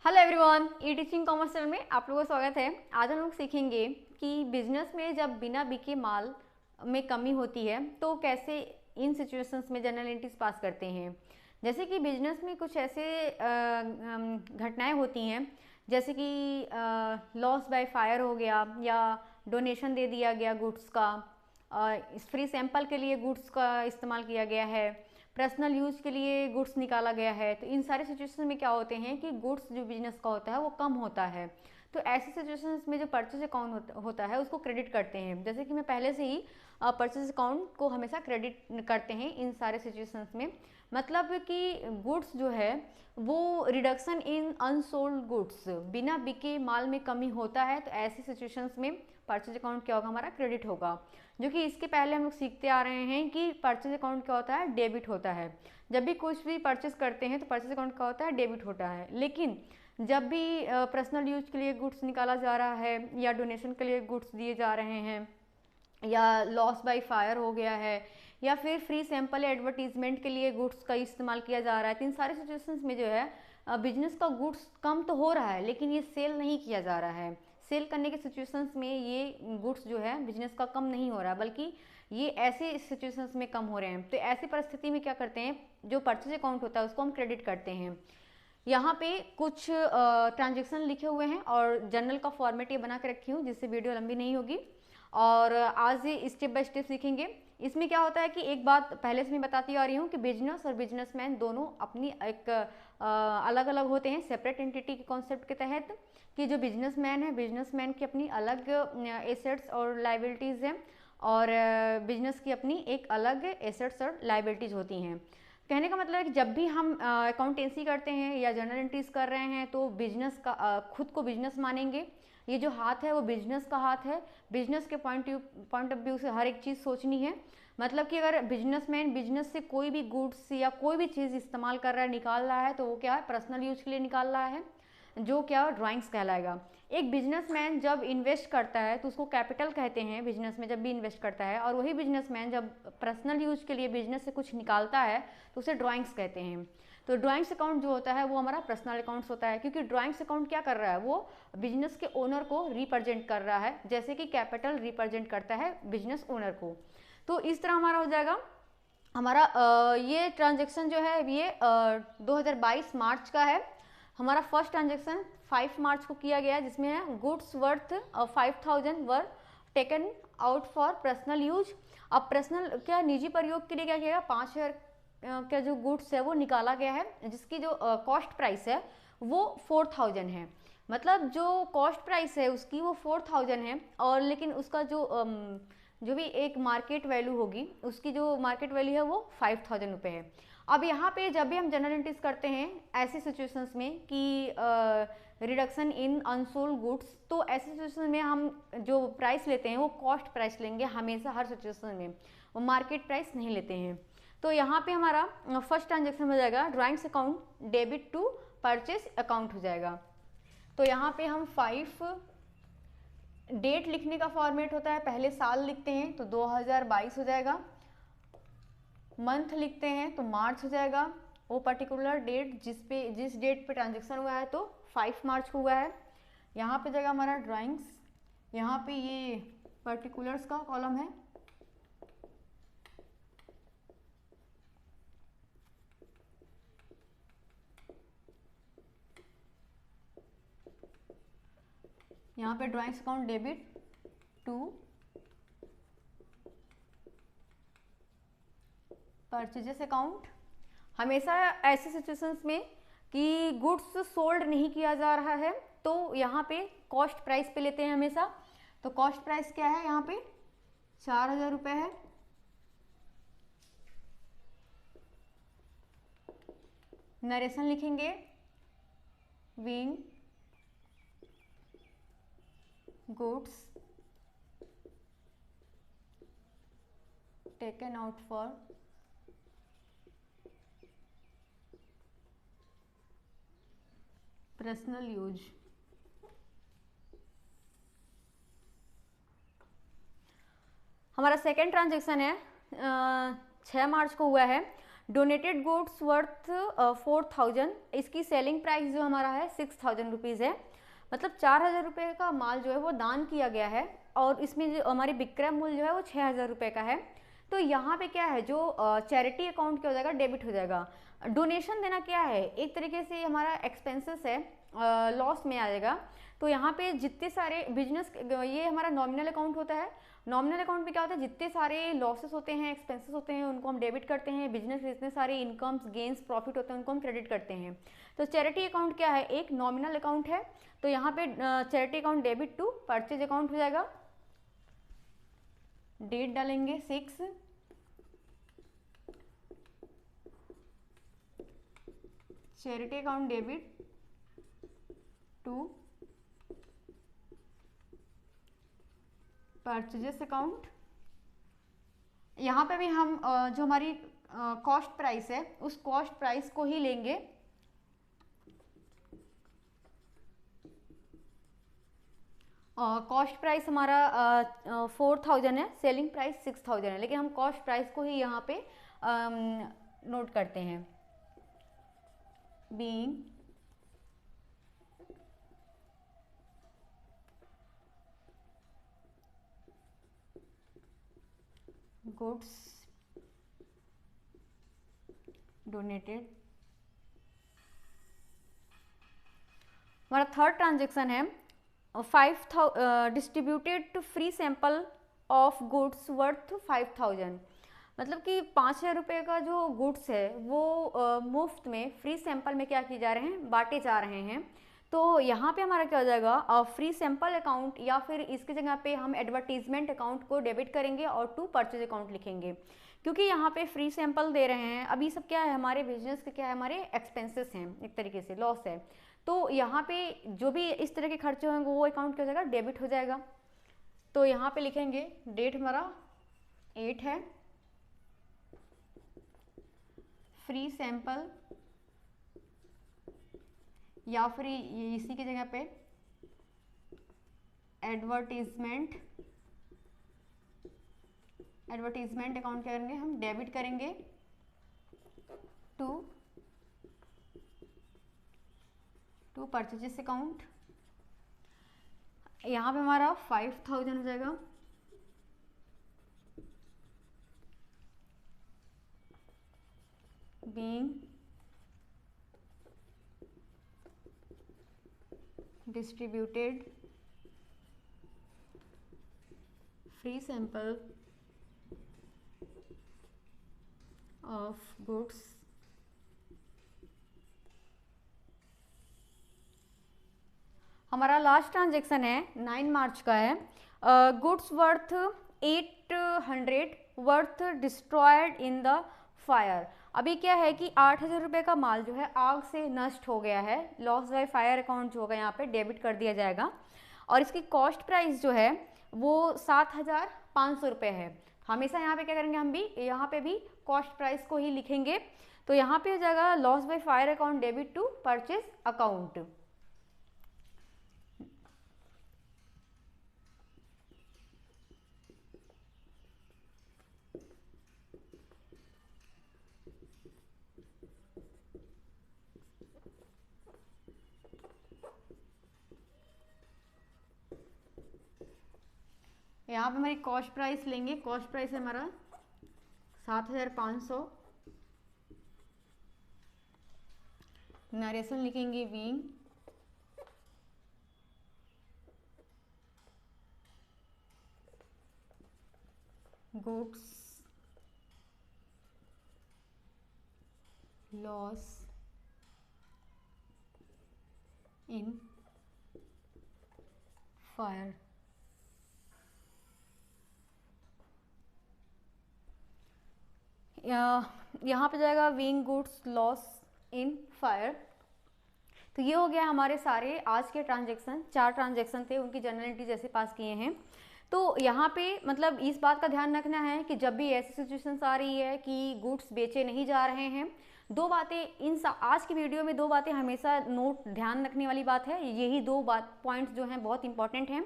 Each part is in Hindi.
हेलो एवरीवन, ई टीचिंग कॉमर्स चैनल में आप लोगों का स्वागत है। आज हम लोग सीखेंगे कि बिजनेस में जब बिना बिके माल में कमी होती है तो कैसे इन सिचुएशंस में जनरल एंट्रीज पास करते हैं। जैसे कि बिजनेस में कुछ ऐसे घटनाएं होती हैं, जैसे कि लॉस बाय फायर हो गया या डोनेशन दे दिया गया गुड्स का, फ्री सैंपल के लिए गुड्स का इस्तेमाल किया गया है, पर्सनल यूज के लिए गुड्स निकाला गया है। तो इन सारे सिचुएशन में क्या होते हैं कि गुड्स जो बिजनेस का होता है वो कम होता है। तो ऐसे सिचुएशंस में जो परचेज अकाउंट होता है उसको क्रेडिट करते हैं। जैसे कि मैं पहले से ही परचेज अकाउंट को हमेशा क्रेडिट करते हैं इन सारे सिचुएशंस में। मतलब कि गुड्स जो है वो रिडक्शन इन अनसोल्ड गुड्स, बिना बिके माल में कमी होता है, तो ऐसे सिचुएशंस में परचेज अकाउंट क्या होगा, हमारा क्रेडिट होगा। जो कि इसके पहले हम लोग सीखते आ रहे हैं कि परचेज अकाउंट क्या होता है, डेबिट होता है। जब भी कुछ भी परचेज करते हैं तो परचेज अकाउंट क्या होता है, डेबिट होता है। लेकिन जब भी पर्सनल यूज के लिए गुड्स निकाला जा रहा है या डोनेशन के लिए गुड्स दिए जा रहे हैं या लॉस बाय फायर हो गया है या फिर फ्री सैंपल या एडवर्टीजमेंट के लिए गुड्स का इस्तेमाल किया जा रहा है, तो इन सारे सिचुएशंस में जो है बिजनेस का गुड्स कम तो हो रहा है लेकिन ये सेल नहीं किया जा रहा है। सेल करने के सिचुएशंस में ये गुड्स जो है बिजनेस का कम नहीं हो रहा है, बल्कि ये ऐसे सिचुएशंस में कम हो रहे हैं। तो ऐसी परिस्थिति में क्या करते हैं, जो परचेज अकाउंट होता है उसको हम क्रेडिट करते हैं। यहाँ पे कुछ ट्रांजेक्शन लिखे हुए हैं और जर्नल का फॉर्मेट ये बना के रखी हूँ जिससे वीडियो लंबी नहीं होगी। और आज ये स्टेप बाय स्टेप सीखेंगे। इसमें क्या होता है कि एक बात पहले से मैं बताती आ रही हूँ कि बिजनेस और बिजनेसमैन दोनों अपनी एक अलग अलग होते हैं, सेपरेट एंटिटी के कॉन्सेप्ट के तहत। कि जो बिजनेसमैन है, बिजनेसमैन की अपनी अलग एसेट्स और लाइबिलिटीज़ हैं और बिजनेस की अपनी एक अलग एसेट्स और लाइबिलिटीज़ होती हैं। कहने का मतलब है कि जब भी हम अकाउंटेंसी करते हैं या जर्नल एंट्रीज कर रहे हैं तो बिजनेस का खुद को बिजनेस मानेंगे। ये जो हाथ है वो बिजनेस का हाथ है। बिजनेस के पॉइंट ऑफ व्यू से हर एक चीज़ सोचनी है। मतलब कि अगर बिजनेसमैन बिजनेस से कोई भी गुड्स या कोई भी चीज़ इस्तेमाल कर रहा है, निकाल रहा है, तो वो क्या है, पर्सनल यूज के लिए निकाल रहा है, जो क्या ड्राइंग्स कहलाएगा। एक बिजनेसमैन जब इन्वेस्ट करता है तो उसको कैपिटल कहते हैं, बिजनेस में जब भी इन्वेस्ट करता है। और वही बिजनेसमैन जब पर्सनल यूज के लिए बिजनेस से कुछ निकालता है तो उसे ड्राइंग्स कहते हैं। तो ड्राइंग्स अकाउंट जो होता है वो हमारा पर्सनल अकाउंट्स होता है, क्योंकि ड्राइंग्स अकाउंट क्या कर रहा है, वो बिजनेस के ओनर को रिप्रेजेंट कर रहा है, जैसे कि कैपिटल रिप्रेजेंट करता है बिजनेस ओनर को। तो इस तरह हमारा हो जाएगा। हमारा ये ट्रांजेक्शन जो है ये 2022 मार्च का है। हमारा फर्स्ट ट्रांजेक्शन 5 मार्च को किया गया है, जिसमें है goods worth 5000 were taken out for personal use. अब पर्सनल क्या निजी प्रयोग के लिए क्या किया, 5000 का जो गुड्स है वो निकाला गया है, जिसकी जो कॉस्ट प्राइस है वो 4000 है। मतलब जो कॉस्ट प्राइस है उसकी वो 4000 है, और लेकिन उसका जो भी एक मार्केट वैल्यू होगी, उसकी जो मार्केट वैल्यू है वो 5000 रुपये है। अब यहाँ पे जब भी हम जनरल एंट्रीज करते हैं ऐसी सिचुएशंस में कि रिडक्शन इन अनसोल्ड गुड्स, तो ऐसी सिचुएशन में हम जो प्राइस लेते हैं वो कॉस्ट प्राइस लेंगे हमेशा, हर सिचुएशन में वो मार्केट प्राइस नहीं लेते हैं। तो यहाँ पे हमारा फर्स्ट ट्रांजेक्शन हो जाएगा drawings account debit to purchase account हो जाएगा। तो यहाँ पे हम 5 डेट लिखने का फॉर्मेट होता है, पहले साल लिखते हैं तो 2022 हो जाएगा, मंथ लिखते हैं तो मार्च हो जाएगा, वो पर्टिकुलर डेट जिस डेट पे ट्रांजेक्शन हुआ है तो 5 मार्च को हुआ है। यहाँ पे जाएगा हमारा ड्राइंग्स, यहाँ पे ये पर्टिकुलर्स का कॉलम है, यहाँ पे drawings account debit to purchases account. हमेशा ऐसे सिचुएशंस में कि गुड्स सोल्ड नहीं किया जा रहा है तो यहाँ पे कॉस्ट प्राइस पे लेते हैं हमेशा। तो कॉस्ट प्राइस क्या है, यहाँ पे 4000 रुपये है। नरेशन लिखेंगे, being goods taken out for personal use. हमारा सेकेंड ट्रांजेक्शन है 6 मार्च को हुआ है। डोनेटेड गुड्स वर्थ 4000, इसकी सेलिंग प्राइस जो हमारा है 6000 रुपीज़ है, मतलब 4000 रुपये का माल जो है वो दान किया गया है और इसमें जो हमारी विक्रय मूल्य जो है वो 6000 रुपये का है। तो यहाँ पे क्या है, जो चैरिटी अकाउंट क्या हो जाएगा, डेबिट हो जाएगा। डोनेशन देना क्या है, एक तरीके से हमारा एक्सपेंसेस है, लॉस में आ जाएगा। तो यहाँ पे जितने सारे बिजनेस, ये हमारा नॉमिनल अकाउंट होता है। नॉमिनल अकाउंट में क्या होता है, जितने सारे लॉसेस होते हैं, एक्सपेंसेस होते हैं, उनको हम डेबिट करते हैं। बिजनेस में जितने सारे इनकम्स, गेन्स, प्रॉफिट होते हैं, उनको हम क्रेडिट करते हैं। तो चैरिटी अकाउंट क्या है, एक नॉमिनल अकाउंट है। तो यहाँ पे charity account debit to purchase account हो जाएगा। डेट डालेंगे 6, charity account debit to purchases account. यहाँ पे भी हम जो हमारी कॉस्ट प्राइस है उस कॉस्ट प्राइस को ही लेंगे। कॉस्ट प्राइस हमारा 4000 है, सेलिंग प्राइस 6000 है, लेकिन हम कॉस्ट प्राइस को ही यहाँ पे नोट करते हैं। Being goods donated. हमारा थर्ड ट्रांजेक्शन है 5000 distributed free sample of goods worth 5000, मतलब कि 5000 रुपये का जो गुड्स है वो मुफ्त में फ्री सैंपल में क्या किए जा रहे हैं, बांटे जा रहे हैं। तो यहाँ पे हमारा क्या हो जाएगा, फ्री सैंपल अकाउंट, या फिर इसकी जगह पे हम एडवर्टीजमेंट अकाउंट को डेबिट करेंगे और टू परचेज अकाउंट लिखेंगे, क्योंकि यहाँ पे फ्री सैंपल दे रहे हैं। अभी सब क्या है, हमारे बिजनेस के क्या है, हमारे एक्सपेंसेस हैं, एक तरीके से लॉस है। तो यहाँ पे जो भी इस तरह के खर्चे होंगे वो अकाउंट क्या हो जाएगा, डेबिट हो जाएगा। तो यहाँ पे लिखेंगे, डेट हमारा 8 है, फ्री सैंपल, या फिर इसी की जगह पे एडवर्टीजमेंट अकाउंट क्या करेंगे, हम डेबिट करेंगे टू परचेजेस अकाउंट। यहाँ पे हमारा 5000 हो जाएगा। Being distributed free sample of goods हमारा लास्ट ट्रांजेक्शन है 9 मार्च का है। Goods worth 800 worth destroyed in the fire. अभी क्या है कि 8000 रुपये का माल जो है आग से नष्ट हो गया है, लॉस बाय फायर अकाउंट जो होगा यहाँ पे डेबिट कर दिया जाएगा। और इसकी कॉस्ट प्राइस जो है वो 7500 रुपये है। हमेशा यहाँ पे क्या करेंगे, हम भी यहाँ पे भी कॉस्ट प्राइस को ही लिखेंगे। तो यहाँ पे हो जाएगा loss by fire account debit to purchase account. यहाँ पे हमारी कॉस्ट प्राइस लेंगे, कॉस्ट प्राइस है हमारा 7500। नरेशन लिखेंगे being goods loss in fire. यहाँ पे जाएगा being goods loss in fire. तो ये हो गया हमारे सारे आज के ट्रांजेक्शन। 4 ट्रांजेक्शन थे, उनकी जर्नल एंट्री जैसे पास किए हैं। तो यहाँ पे मतलब इस बात का ध्यान रखना है कि जब भी ऐसी सिचुएशंस आ रही है कि गुड्स बेचे नहीं जा रहे हैं, 2 बातें आज की वीडियो में 2 बातें हमेशा नोट ध्यान रखने वाली बात है। यही 2 पॉइंट्स जो हैं बहुत इंपॉर्टेंट हैं।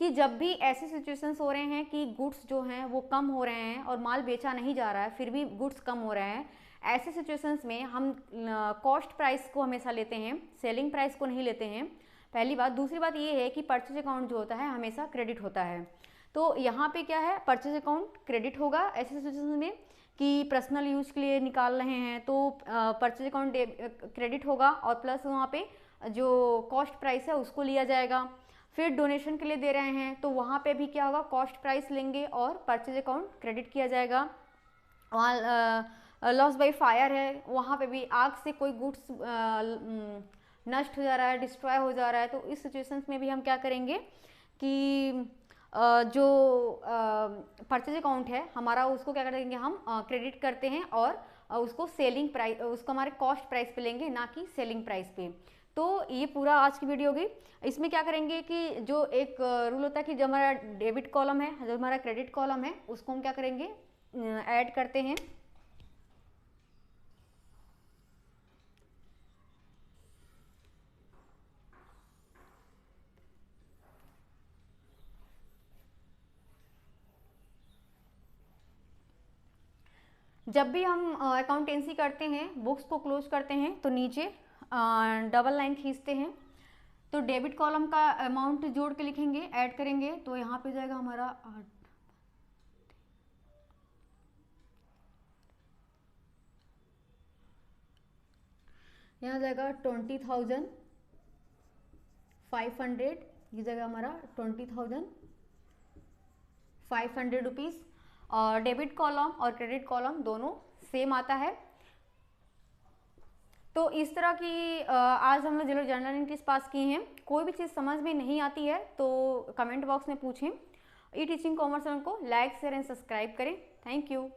कि जब भी ऐसे सिचुएशंस हो रहे हैं कि गुड्स जो हैं वो कम हो रहे हैं और माल बेचा नहीं जा रहा है, फिर भी गुड्स कम हो रहे हैं, ऐसे सिचुएशंस में हम कॉस्ट प्राइस को हमेशा लेते हैं, सेलिंग प्राइस को नहीं लेते हैं, पहली बात। दूसरी बात ये है कि परचेज अकाउंट जो होता है हमेशा क्रेडिट होता है। तो यहाँ पे क्या है, परचेज अकाउंट क्रेडिट होगा ऐसे सिचुएशन में कि पर्सनल यूज के लिए निकाल रहे हैं तो परचेज अकाउंट क्रेडिट होगा और प्लस वहाँ पे जो कॉस्ट प्राइस है उसको लिया जाएगा। फिर डोनेशन के लिए दे रहे हैं तो वहाँ पे भी क्या होगा, कॉस्ट प्राइस लेंगे और परचेज अकाउंट क्रेडिट किया जाएगा। वहाँ लॉस बाय फायर है, वहाँ पे भी आग से कोई गुड्स नष्ट हो जा रहा है, डिस्ट्रॉय हो जा रहा है, तो इस सिचुएशंस में भी हम क्या करेंगे कि जो परचेज अकाउंट है हमारा उसको क्या करेंगे, हम क्रेडिट करते हैं और उसको सेलिंग प्राइस, उसको हमारे कॉस्ट प्राइस पे लेंगे, ना कि सेलिंग प्राइस पे। तो ये पूरा आज की वीडियो होगी। इसमें क्या करेंगे कि जो एक रूल होता है कि जो हमारा डेबिट कॉलम है, जो हमारा क्रेडिट कॉलम है, उसको हम क्या करेंगे, ऐड करते हैं। जब भी हम अकाउंटेंसी करते हैं, बुक्स को क्लोज करते हैं, तो नीचे डबल लाइन खींचते हैं, तो डेबिट कॉलम का अमाउंट जोड़ के लिखेंगे, ऐड करेंगे, तो यहाँ पे जाएगा हमारा यहाँ जाएगा 20,500, ये जाएगा हमारा 20,500 रुपीज़। और डेबिट कॉलम और क्रेडिट कॉलम दोनों सेम आता है। तो इस तरह की आज हमने जो जर्नल एंट्रीज पास की हैं, कोई भी चीज़ समझ में नहीं आती है तो कमेंट बॉक्स में पूछें। ई टीचिंग कॉमर्स चैनल को लाइक शेयर एंड सब्सक्राइब करें। Thank you.